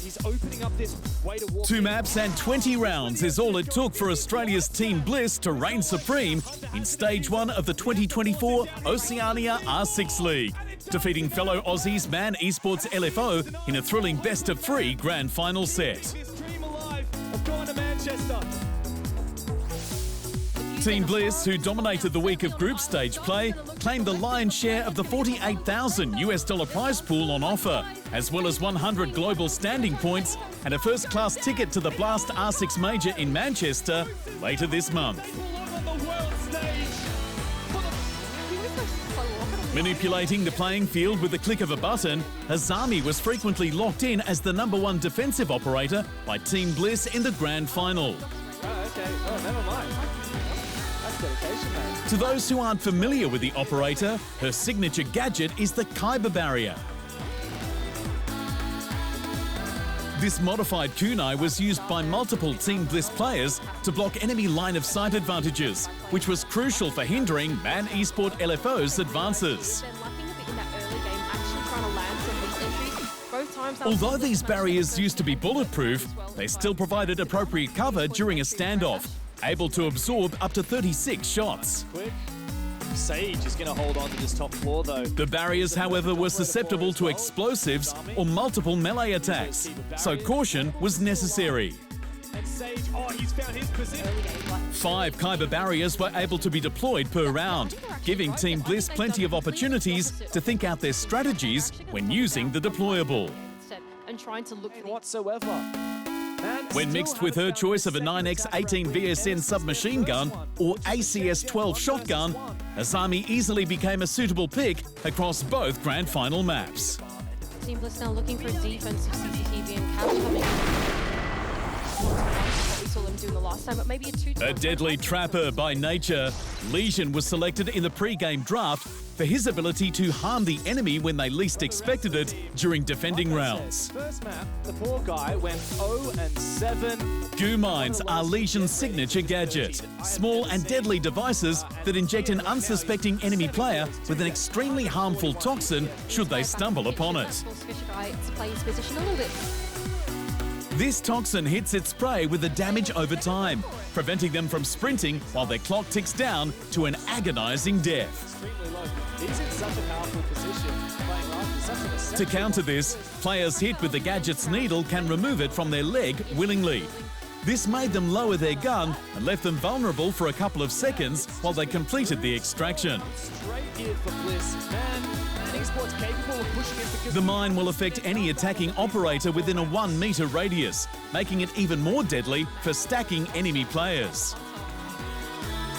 He's opening up this way to walk. 2 maps and 20 rounds is all it took for Australia's Team Bliss to reign supreme in Stage 1 of the 2024 Oceania R6 League, defeating fellow Aussies Man Esports LFO in a thrilling best-of-3 grand final set. His dream alive of going to Manchester. Team Bliss, who dominated the week of group stage play, claimed the lion's share of the $48,000 prize pool on offer, as well as 100 global standing points and a first-class ticket to the Blast R6 Major in Manchester later this month. Manipulating the playing field with the click of a button, Azami was frequently locked in as the #1 defensive operator by Team Bliss in the grand final. Oh, okay. Oh, never mind. That's dedication, mate. To those who aren't familiar with the operator, her signature gadget is the Kyber barrier. This modified kunai was used by multiple Team Bliss players to block enemy line-of-sight advantages, which was crucial for hindering Man Esports LFO's advances. Although these barriers used to be bulletproof, they still provided appropriate cover during a standoff, able to absorb up to 36 shots. Quick. Sage is going to hold on to this top floor, though. The barriers, however, were susceptible to explosives or multiple melee attacks, so caution was necessary. And Sage, oh, he's found his position. 5 Kyber barriers were able to be deployed per round, giving Team Bliss plenty of opportunities to think out their strategies when using the deployable. And trying to look whatsoever. When mixed with her choice of a 9x18 VSN submachine gun or ACS-12 shotgun, Azami easily became a suitable pick across both grand final maps. Team Bliss now looking for defensive CCTV and catch coming. What we saw them do the last time, but maybe a deadly trapper by nature, Lesion was selected in the pre-game draft for his ability to harm the enemy when they least expected it during defending rounds. First map, the poor guy went 0-7. Goo mines are Legion's signature gadget, small and deadly devices that inject an unsuspecting enemy player with an extremely harmful toxin should they stumble upon it. This toxin hits its prey with a damage over time, preventing them from sprinting while their clock ticks down to an agonizing death. He's in such a powerful position, playing life is such an essential. To counter this, players hit with the gadget's needle can remove it from their leg willingly. This made them lower their gun and left them vulnerable for a couple of seconds while they completed the extraction. Straight here for Bliss. Man Esports capable of pushing it because the mine will affect any attacking operator within a 1-meter radius, making it even more deadly for stacking enemy players.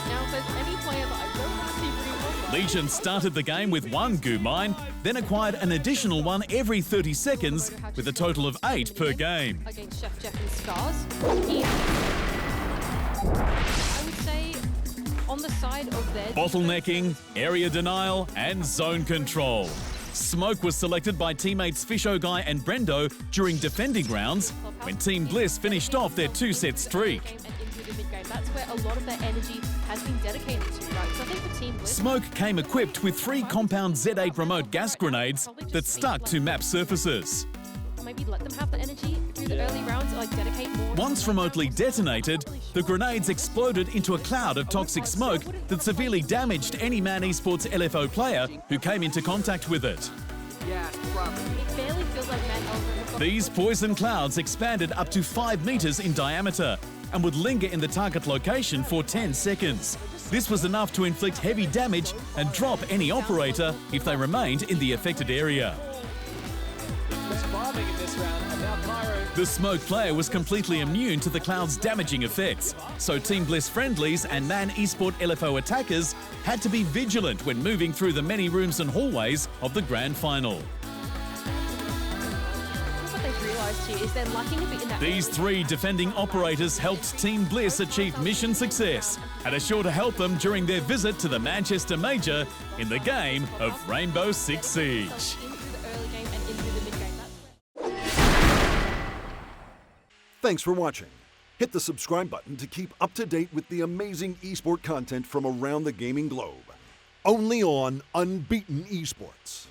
Now, if there's any player that I don't want to see pretty well, Lesion started the game with 1 goo mine, then acquired an additional one every 30 seconds, with a total of 8 per game. Against Chef Jeff and Scars, I would say on the side of their bottlenecking, area denial, and zone control. Smoke was selected by teammates Fisho Guy and Brendo during defending rounds when Team Bliss finished off their 2-set streak. That's where a lot of their energy has been dedicated to, right? So I think for Team Bliss, Smoke came equipped with 3 compound Z8 remote gas grenades that stuck to map surfaces. Maybe let them have the energy through the early rounds, like dedicate more. Once remotely detonated, the grenades exploded into a cloud of toxic smoke that severely damaged any Man Esports LFO player who came into contact with it. It barely feels like Man Esports. These poison clouds expanded up to 5 meters in diameter and would linger in the target location for 10 seconds. This was enough to inflict heavy damage and drop any operator if they remained in the affected area. The Smoke player was completely immune to the cloud's damaging effects, so Team Bliss friendlies and Man Esports LFO attackers had to be vigilant when moving through the many rooms and hallways of the grand final. These 3 defending operators helped Team Bliss achieve mission success and are sure to help them during their visit to the Manchester Major in the game of Rainbow Six Siege. Thanks for watching. Hit the subscribe button to keep up to date with the amazing eSport content from around the gaming globe. Only on Unbeaten Esports.